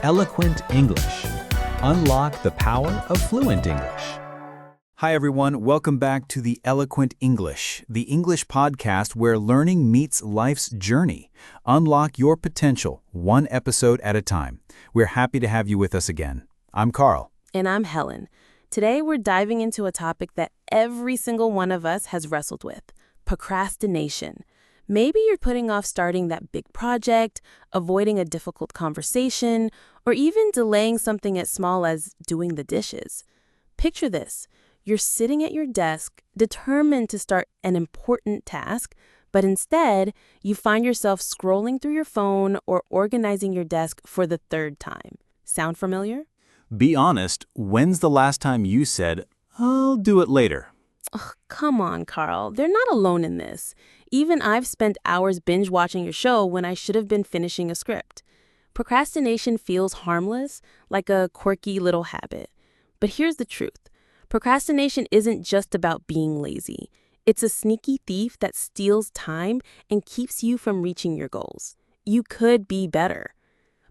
Eloquent English. Unlock the power of fluent English. Hi, everyone. Welcome back to the Eloquent English, the English podcast where learning meets life's journey. Unlock your potential, one episode at a time. We're happy to have you with us again. I'm Carl. And I'm Helen. Today, we're diving into a topic that every single one of us has wrestled with: procrastination. Maybe you're putting off starting that big project, avoiding a difficult conversation, or even delaying something as small as doing the dishes. Picture this. You're sitting at your desk, determined to start an important task, but instead, you find yourself scrolling through your phone or organizing your desk for the third time. Sound familiar? Be honest, when's the last time you said, "I'll do it later"? Oh, come on, Carl. They're not alone in this. Even I've spent hours binge watching your show when I should have been finishing a script. Procrastination feels harmless, like a quirky little habit. But here's the truth. Procrastination isn't just about being lazy. It's a sneaky thief that steals time and keeps you from reaching your goals. You could be better.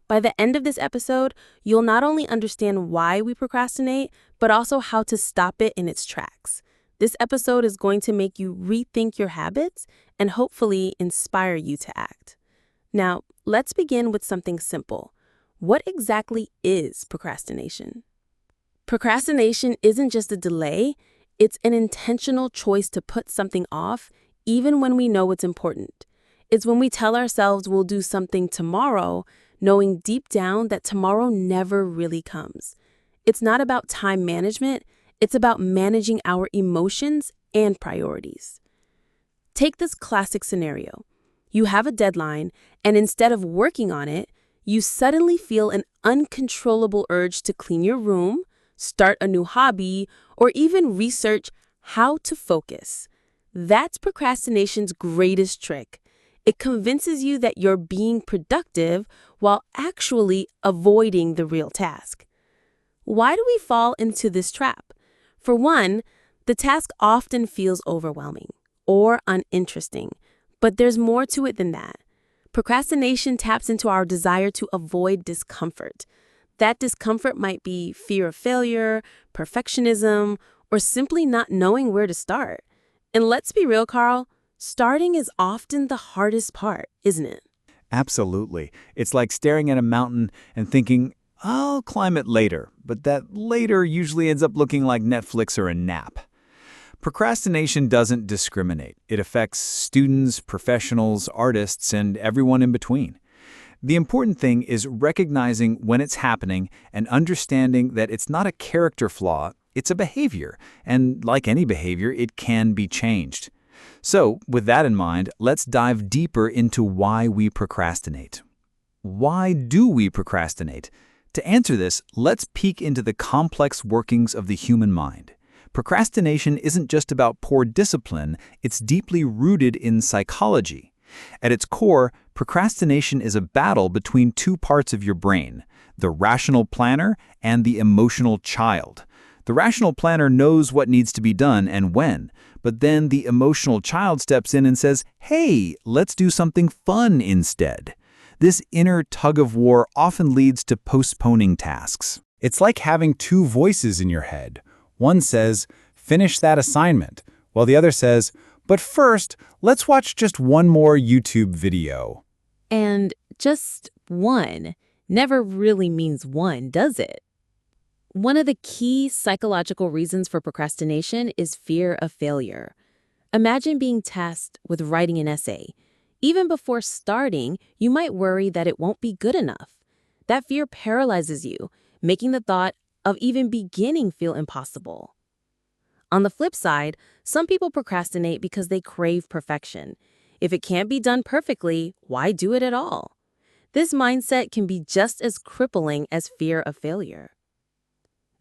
By the end of this episode, you'll not only understand why we procrastinate, but also how to stop it in its tracks. This episode is going to make you rethink your habits and hopefully inspire you to act. Now, let's begin with something simple. What exactly is procrastination? Procrastination isn't just a delay, it's an intentional choice to put something off, even when we know it's important. It's when we tell ourselves we'll do something tomorrow, knowing deep down that tomorrow never really comes. It's not about time management, it's about managing our emotions and priorities. Take this classic scenario. You have a deadline, and instead of working on it, you suddenly feel an uncontrollable urge to clean your room, start a new hobby, or even research how to focus. That's procrastination's greatest trick. It convinces you that you're being productive while actually avoiding the real task. Why do we fall into this trap? For one, the task often feels overwhelming or uninteresting, but there's more to it than that. Procrastination taps into our desire to avoid discomfort. That discomfort might be fear of failure, perfectionism, or simply not knowing where to start. And let's be real, Carl, starting is often the hardest part, isn't it? Absolutely. It's like staring at a mountain and thinking, "I'll climb it later," but that later usually ends up looking like Netflix or a nap. Procrastination doesn't discriminate. It affects students, professionals, artists, and everyone in between. The important thing is recognizing when it's happening and understanding that it's not a character flaw, it's a behavior, and like any behavior, it can be changed. So, with that in mind, let's dive deeper into why we procrastinate. Why do we procrastinate? To answer this, let's peek into the complex workings of the human mind. Procrastination isn't just about poor discipline, it's deeply rooted in psychology. At its core, procrastination is a battle between two parts of your brain, the rational planner and the emotional child. The rational planner knows what needs to be done and when, but then the emotional child steps in and says, "Hey, let's do something fun instead." This inner tug-of-war often leads to postponing tasks. It's like having two voices in your head. One says, "Finish that assignment," while the other says, "But first, let's watch just one more YouTube video." And just one never really means one, does it? One of the key psychological reasons for procrastination is fear of failure. Imagine being tasked with writing an essay. Even before starting, you might worry that it won't be good enough. That fear paralyzes you, making the thought of even beginning feel impossible. On the flip side, some people procrastinate because they crave perfection. If it can't be done perfectly, why do it at all? This mindset can be just as crippling as fear of failure.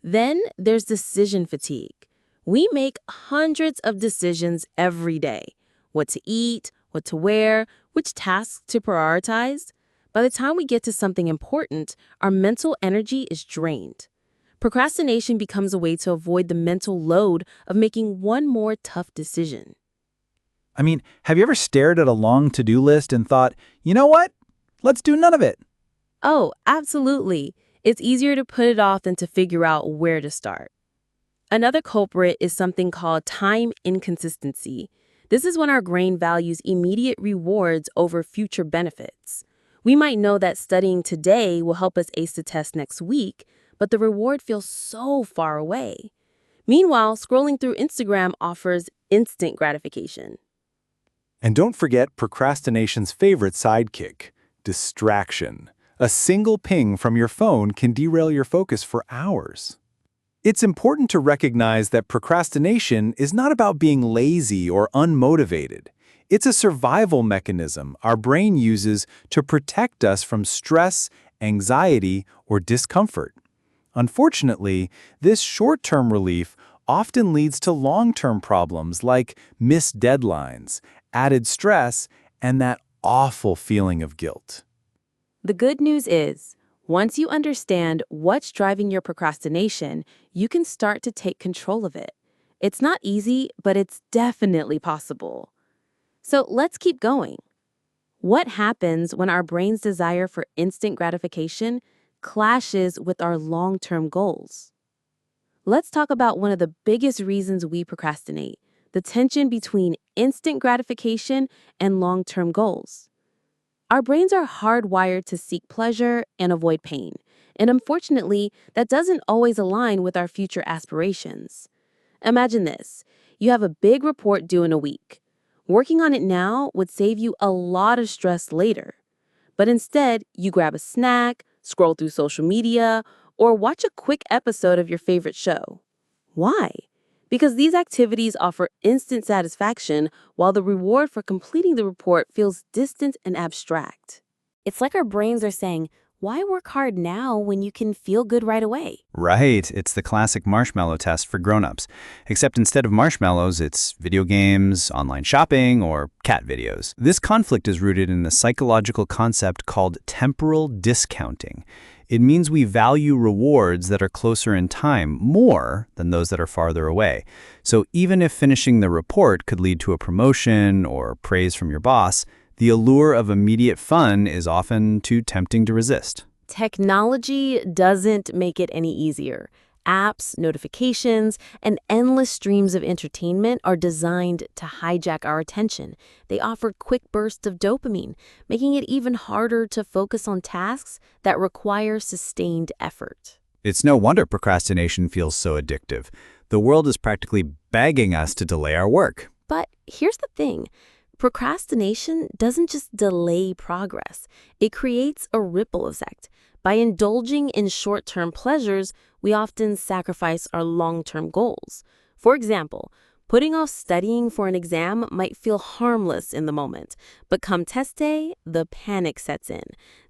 Then there's decision fatigue. We make hundreds of decisions every day. What to eat, what to wear, which tasks to prioritize. By the time we get to something important, our mental energy is drained. Procrastination becomes a way to avoid the mental load of making one more tough decision. I mean, have you ever stared at a long to-do list and thought, you know what? Let's do none of it. Oh, absolutely. It's easier to put it off than to figure out where to start. Another culprit is something called time inconsistency. This is when our brain values immediate rewards over future benefits. We might know that studying today will help us ace the test next week, but the reward feels so far away. Meanwhile, scrolling through Instagram offers instant gratification. And don't forget procrastination's favorite sidekick, distraction. A single ping from your phone can derail your focus for hours. It's important to recognize that procrastination is not about being lazy or unmotivated. It's a survival mechanism our brain uses to protect us from stress, anxiety, or discomfort. Unfortunately, this short-term relief often leads to long-term problems like missed deadlines, added stress, and that awful feeling of guilt. The good news is, once you understand what's driving your procrastination, you can start to take control of it. It's not easy, but it's definitely possible. So let's keep going. What happens when our brain's desire for instant gratification clashes with our long-term goals? Let's talk about one of the biggest reasons we procrastinate, the tension between instant gratification and long-term goals. Our brains are hardwired to seek pleasure and avoid pain, and unfortunately, that doesn't always align with our future aspirations. Imagine this. You have a big report due in a week. Working on it now would save you a lot of stress later. But instead, you grab a snack, scroll through social media, or watch a quick episode of your favorite show. Why? Because these activities offer instant satisfaction while the reward for completing the report feels distant and abstract. It's like our brains are saying, why work hard now when you can feel good right away? Right, it's the classic marshmallow test for grown-ups. Except instead of marshmallows, it's video games, online shopping, or cat videos. This conflict is rooted in the psychological concept called temporal discounting. It means we value rewards that are closer in time more than those that are farther away. So even if finishing the report could lead to a promotion or praise from your boss, the allure of immediate fun is often too tempting to resist. Technology doesn't make it any easier. Apps, notifications, and endless streams of entertainment are designed to hijack our attention. They offer quick bursts of dopamine, making it even harder to focus on tasks that require sustained effort. It's no wonder procrastination feels so addictive. The world is practically begging us to delay our work. But here's the thing. Procrastination doesn't just delay progress. It creates a ripple effect. By indulging in short-term pleasures, we often sacrifice our long-term goals. For example, putting off studying for an exam might feel harmless in the moment, but come test day, the panic sets in.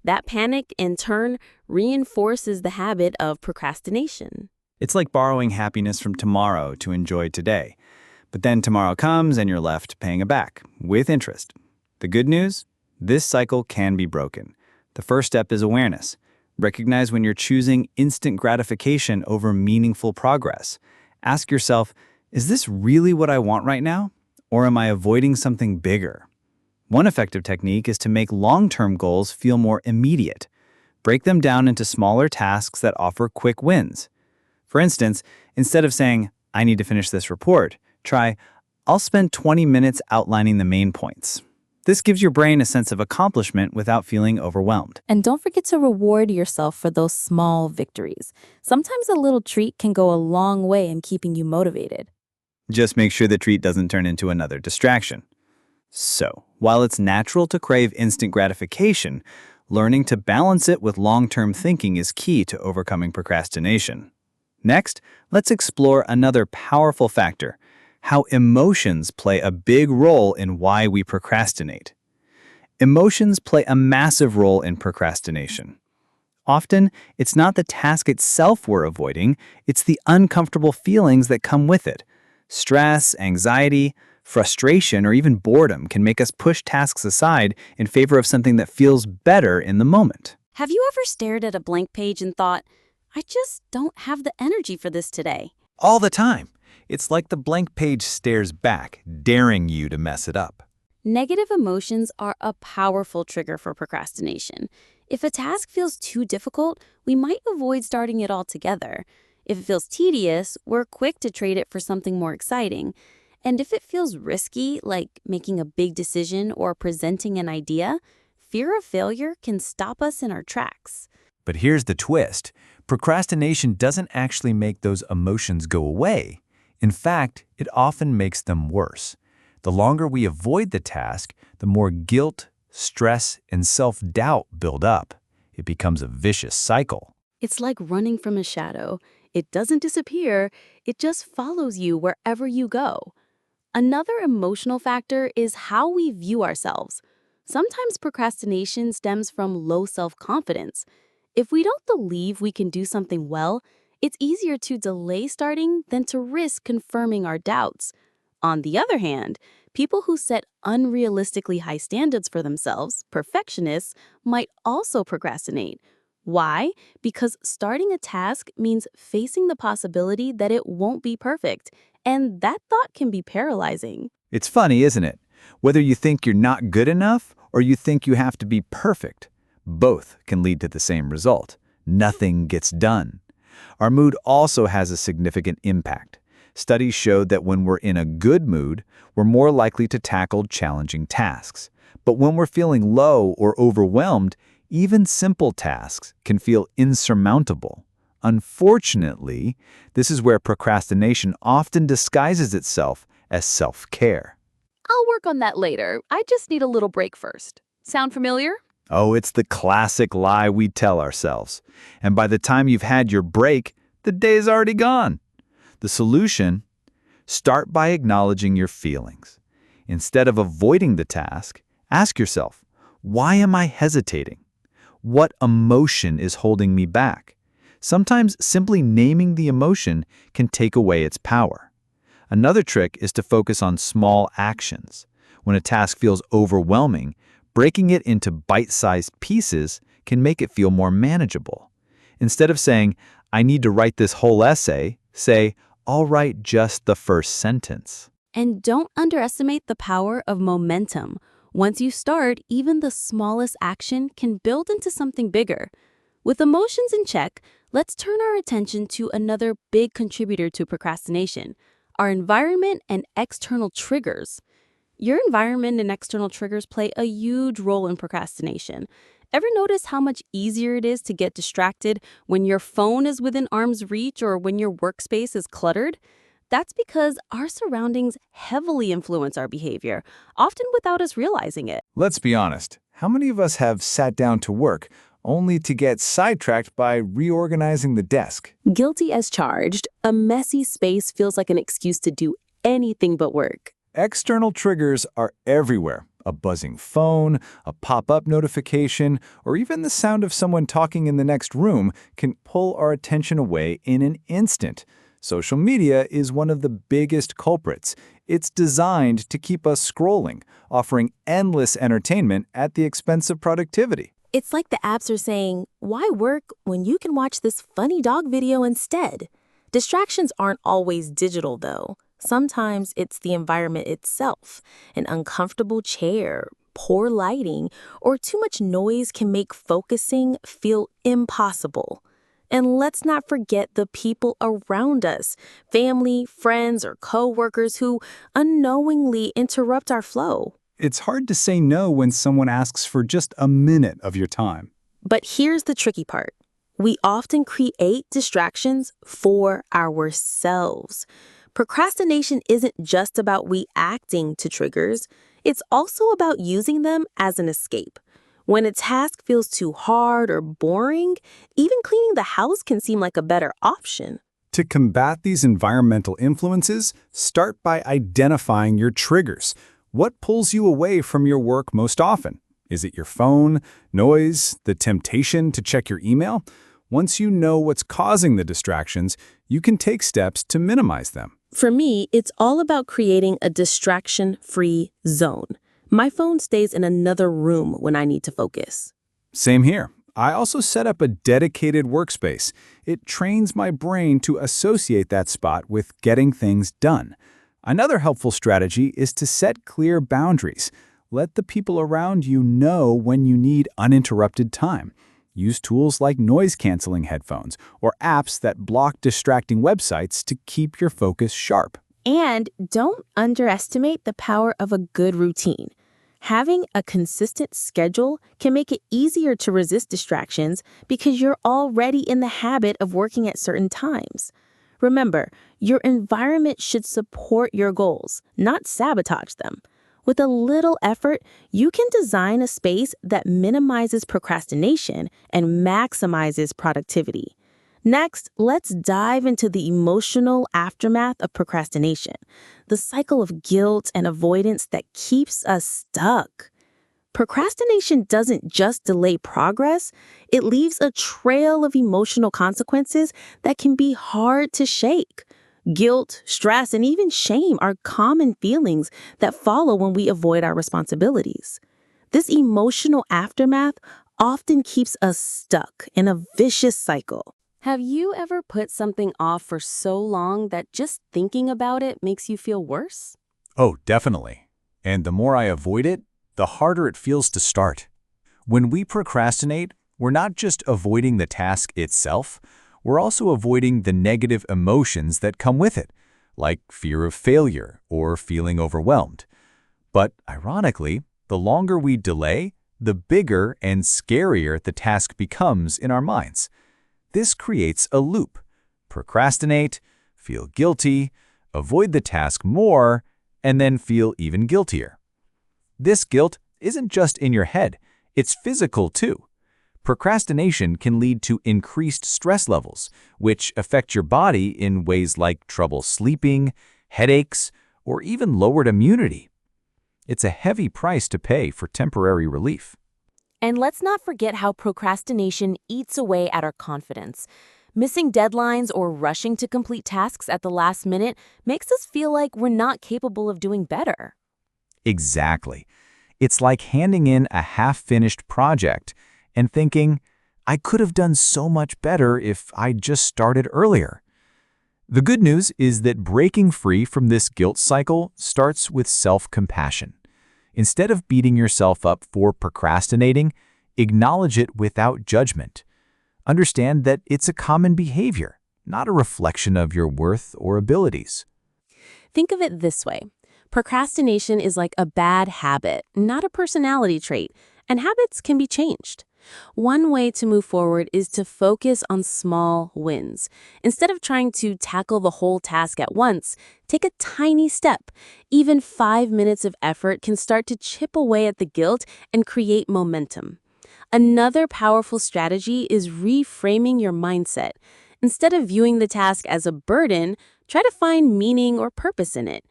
That panic, in turn, reinforces the habit of procrastination. It's like borrowing happiness from tomorrow to enjoy today. But then tomorrow comes and you're left paying it back, with interest. The good news? This cycle can be broken. The first step is awareness. Recognize when you're choosing instant gratification over meaningful progress. Ask yourself, is this really what I want right now? Or am I avoiding something bigger? One effective technique is to make long-term goals feel more immediate. Break them down into smaller tasks that offer quick wins. For instance, instead of saying, I need to finish this report, try, I'll spend 20 minutes outlining the main points. This gives your brain a sense of accomplishment without feeling overwhelmed. And don't forget to reward yourself for those small victories. Sometimes a little treat can go a long way in keeping you motivated. Just make sure the treat doesn't turn into another distraction. So, while it's natural to crave instant gratification, learning to balance it with long-term thinking is key to overcoming procrastination. Next, let's explore another powerful factor: how emotions play a big role in why we procrastinate. Emotions play a massive role in procrastination. Often, it's not the task itself we're avoiding, it's the uncomfortable feelings that come with it. Stress, anxiety, frustration, or even boredom can make us push tasks aside in favor of something that feels better in the moment. Have you ever stared at a blank page and thought, I just don't have the energy for this today? All the time. It's like the blank page stares back, daring you to mess it up. Negative emotions are a powerful trigger for procrastination. If a task feels too difficult, we might avoid starting it altogether. If it feels tedious, we're quick to trade it for something more exciting. And if it feels risky, like making a big decision or presenting an idea, fear of failure can stop us in our tracks. But here's the twist. Procrastination doesn't actually make those emotions go away. In fact, it often makes them worse. The longer we avoid the task, the more guilt, stress, and self-doubt build up. It becomes a vicious cycle. It's like running from a shadow. It doesn't disappear, it just follows you wherever you go. Another emotional factor is how we view ourselves. Sometimes procrastination stems from low self-confidence. If we don't believe we can do something well, it's easier to delay starting than to risk confirming our doubts. On the other hand, people who set unrealistically high standards for themselves, perfectionists, might also procrastinate. Why? Because starting a task means facing the possibility that it won't be perfect, and that thought can be paralyzing. It's funny, isn't it? Whether you think you're not good enough or you think you have to be perfect, both can lead to the same result. Nothing gets done. Our mood also has a significant impact. Studies showed that when we're in a good mood, we're more likely to tackle challenging tasks. But when we're feeling low or overwhelmed, even simple tasks can feel insurmountable. Unfortunately, this is where procrastination often disguises itself as self-care. I'll work on that later. I just need a little break first. Sound familiar? Oh, it's the classic lie we tell ourselves. And by the time you've had your break, the day's already gone. The solution? Start by acknowledging your feelings. Instead of avoiding the task, ask yourself, why am I hesitating? What emotion is holding me back? Sometimes simply naming the emotion can take away its power. Another trick is to focus on small actions. When a task feels overwhelming, breaking it into bite-sized pieces can make it feel more manageable. Instead of saying, I need to write this whole essay, say, I'll write just the first sentence. And don't underestimate the power of momentum. Once you start, even the smallest action can build into something bigger. With emotions in check, let's turn our attention to another big contributor to procrastination, our environment and external triggers. Your environment and external triggers play a huge role in procrastination. Ever notice how much easier it is to get distracted when your phone is within arm's reach or when your workspace is cluttered? That's because our surroundings heavily influence our behavior, often without us realizing it. Let's be honest. How many of us have sat down to work only to get sidetracked by reorganizing the desk? Guilty as charged, a messy space feels like an excuse to do anything but work. External triggers are everywhere. A buzzing phone, a pop-up notification, or even the sound of someone talking in the next room can pull our attention away in an instant. Social media is one of the biggest culprits. It's designed to keep us scrolling, offering endless entertainment at the expense of productivity. It's like the apps are saying, why work when you can watch this funny dog video instead? Distractions aren't always digital, though. Sometimes it's the environment itself. An uncomfortable chair, poor lighting, or too much noise can make focusing feel impossible. And let's not forget the people around us, family, friends, or coworkers who unknowingly interrupt our flow. It's hard to say no when someone asks for just a minute of your time. But here's the tricky part. We often create distractions for ourselves. Procrastination isn't just about reacting to triggers. It's also about using them as an escape. When a task feels too hard or boring, even cleaning the house can seem like a better option. To combat these environmental influences, start by identifying your triggers. What pulls you away from your work most often? Is it your phone, noise, the temptation to check your email? Once you know what's causing the distractions, you can take steps to minimize them. For me, it's all about creating a distraction-free zone. My phone stays in another room when I need to focus. Same here. I also set up a dedicated workspace. It trains my brain to associate that spot with getting things done. Another helpful strategy is to set clear boundaries. Let the people around you know when you need uninterrupted time. Use tools like noise-canceling headphones or apps that block distracting websites to keep your focus sharp. And don't underestimate the power of a good routine. Having a consistent schedule can make it easier to resist distractions because you're already in the habit of working at certain times. Remember, your environment should support your goals, not sabotage them. With a little effort, you can design a space that minimizes procrastination and maximizes productivity. Next, let's dive into the emotional aftermath of procrastination, the cycle of guilt and avoidance that keeps us stuck. Procrastination doesn't just delay progress, it leaves a trail of emotional consequences that can be hard to shake. Guilt, stress, and even shame are common feelings that follow when we avoid our responsibilities. This emotional aftermath often keeps us stuck in a vicious cycle. Have you ever put something off for so long that just thinking about it makes you feel worse? Oh, definitely. And the more I avoid it, the harder it feels to start. When we procrastinate, we're not just avoiding the task itself, we're also avoiding the negative emotions that come with it, like fear of failure or feeling overwhelmed. But ironically, the longer we delay, the bigger and scarier the task becomes in our minds. This creates a loop. Procrastinate, feel guilty, avoid the task more, and then feel even guiltier. This guilt isn't just in your head, it's physical too. Procrastination can lead to increased stress levels, which affect your body in ways like trouble sleeping, headaches, or even lowered immunity. It's a heavy price to pay for temporary relief. And let's not forget how procrastination eats away at our confidence. Missing deadlines or rushing to complete tasks at the last minute makes us feel like we're not capable of doing better. Exactly. It's like handing in a half-finished project and thinking, I could have done so much better if I just started earlier. The good news is that breaking free from this guilt cycle starts with self-compassion. Instead of beating yourself up for procrastinating, acknowledge it without judgment. Understand that it's a common behavior, not a reflection of your worth or abilities. Think of it this way. Procrastination is like a bad habit, not a personality trait, and habits can be changed. One way to move forward is to focus on small wins. Instead of trying to tackle the whole task at once, take a tiny step. Even 5 minutes of effort can start to chip away at the guilt and create momentum. Another powerful strategy is reframing your mindset. Instead of viewing the task as a burden, try to find meaning or purpose in it.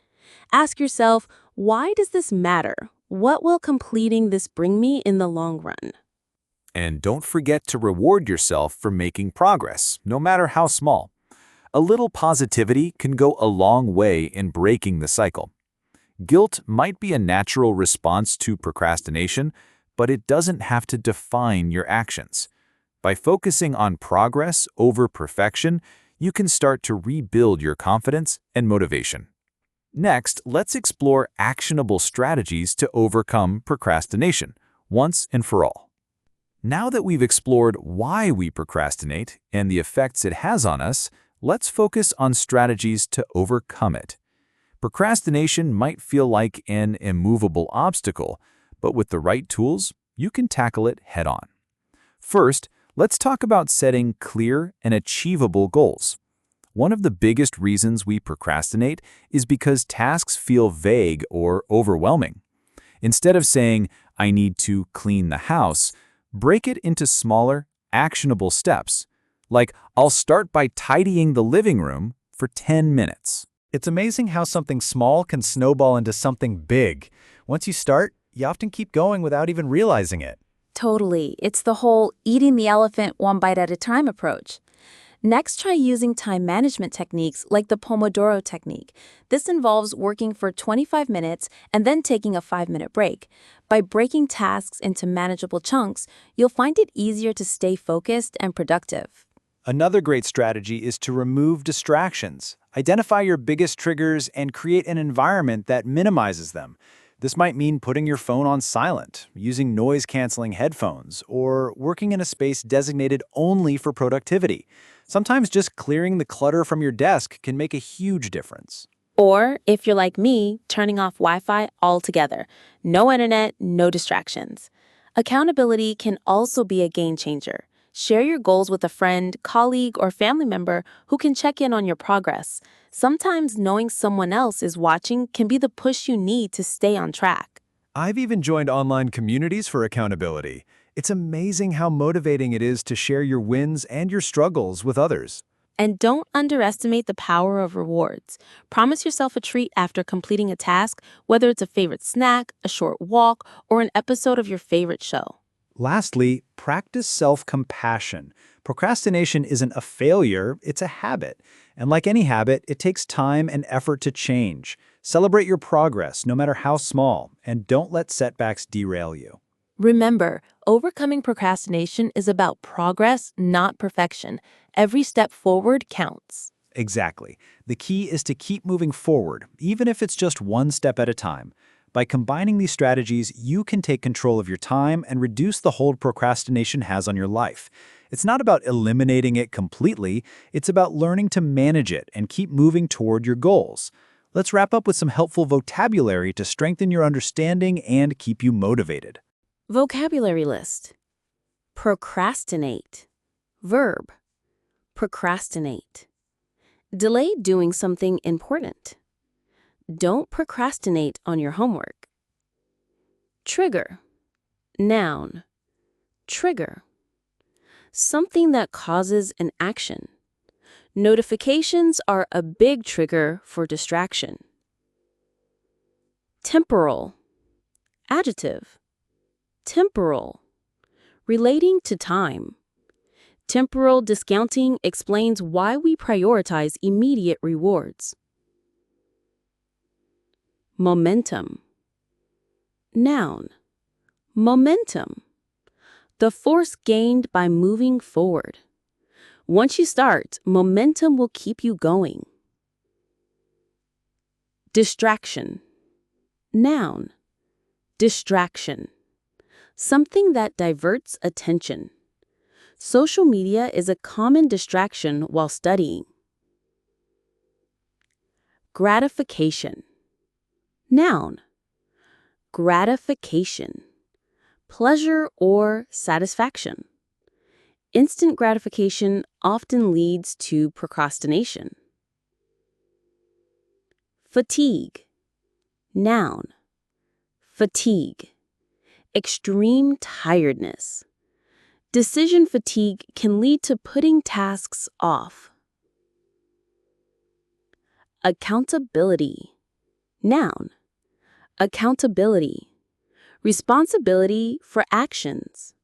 Ask yourself, why does this matter? What will completing this bring me in the long run? And don't forget to reward yourself for making progress, no matter how small. A little positivity can go a long way in breaking the cycle. Guilt might be a natural response to procrastination, but it doesn't have to define your actions. By focusing on progress over perfection, you can start to rebuild your confidence and motivation. Next, let's explore actionable strategies to overcome procrastination, once and for all. Now that we've explored why we procrastinate and the effects it has on us, let's focus on strategies to overcome it. Procrastination might feel like an immovable obstacle, but with the right tools, you can tackle it head-on. First, let's talk about setting clear and achievable goals. One of the biggest reasons we procrastinate is because tasks feel vague or overwhelming. Instead of saying, I need to clean the house, break it into smaller, actionable steps, like I'll start by tidying the living room for 10 minutes. It's amazing how something small can snowball into something big. Once you start, you often keep going without even realizing it. Totally. It's the whole eating the elephant one bite at a time approach. Next, try using time management techniques like the Pomodoro technique. This involves working for 25 minutes and then taking a 5-minute break. By breaking tasks into manageable chunks, you'll find it easier to stay focused and productive. Another great strategy is to remove distractions. Identify your biggest triggers and create an environment that minimizes them. This might mean putting your phone on silent, using noise-canceling headphones, or working in a space designated only for productivity. Sometimes just clearing the clutter from your desk can make a huge difference. Or, if you're like me, turning off Wi-Fi altogether. No internet, no distractions. Accountability can also be a game changer. Share your goals with a friend, colleague, or family member who can check in on your progress. Sometimes knowing someone else is watching can be the push you need to stay on track. I've even joined online communities for accountability. It's amazing how motivating it is to share your wins and your struggles with others. And don't underestimate the power of rewards. Promise yourself a treat after completing a task, whether it's a favorite snack, a short walk, or an episode of your favorite show. Lastly, practice self-compassion. Procrastination isn't a failure, it's a habit. And like any habit, it takes time and effort to change. Celebrate your progress, no matter how small, and don't let setbacks derail you. Remember, overcoming procrastination is about progress, not perfection. Every step forward counts. Exactly. The key is to keep moving forward, even if it's just one step at a time. By combining these strategies, you can take control of your time and reduce the hold procrastination has on your life. It's not about eliminating it completely, it's about learning to manage it and keep moving toward your goals. Let's wrap up with some helpful vocabulary to strengthen your understanding and keep you motivated. Vocabulary list. Procrastinate. Verb. Procrastinate. Delay doing something important. Don't procrastinate on your homework. Trigger. Noun. Trigger. Something that causes an action. Notifications are a big trigger for distraction. Temporal. Adjective. Temporal. Relating to time. Temporal discounting explains why we prioritize immediate rewards. Momentum. Noun. Momentum. The force gained by moving forward. Once you start, momentum will keep you going. Distraction. Noun. Distraction. Something that diverts attention. Social media is a common distraction while studying. Gratification. Noun. Gratification. Pleasure or satisfaction. Instant gratification often leads to procrastination. Fatigue. Noun. Fatigue. Extreme tiredness. Decision fatigue can lead to putting tasks off. Accountability. Noun. Accountability. Responsibility for actions.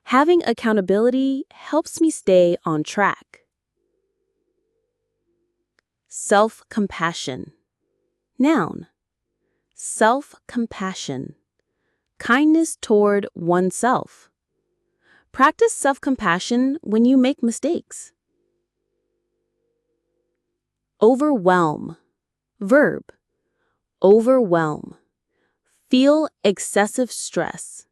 Having accountability helps me stay on track. Self-compassion. Noun. Self-compassion. Kindness toward oneself. Practice self-compassion when you make mistakes. Overwhelm. Verb. Overwhelm. Feel excessive stress.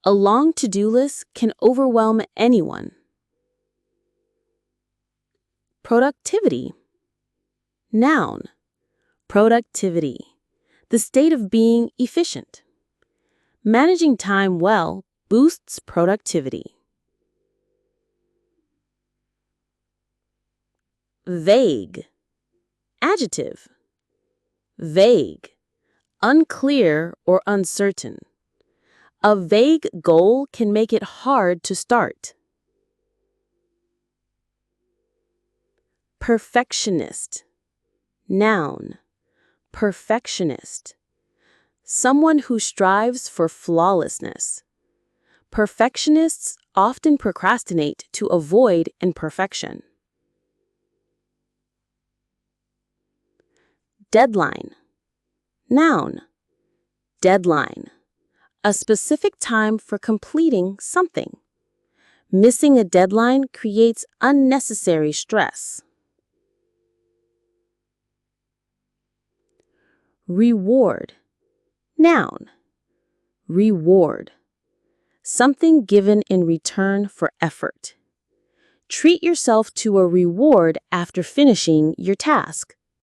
A long to-do list can overwhelm anyone. Productivity. Noun. Productivity. The state of being efficient. Managing time well boosts productivity. Vague. Adjective. Vague. Unclear or uncertain. A vague goal can make it hard to start. Perfectionist. Noun. Perfectionist. Someone who strives for flawlessness. Perfectionists often procrastinate to avoid imperfection. Deadline. Noun. Deadline. A specific time for completing something. Missing a deadline creates unnecessary stress. Reward. Noun. Reward. Something given in return for effort. Treat yourself to a reward after finishing your task.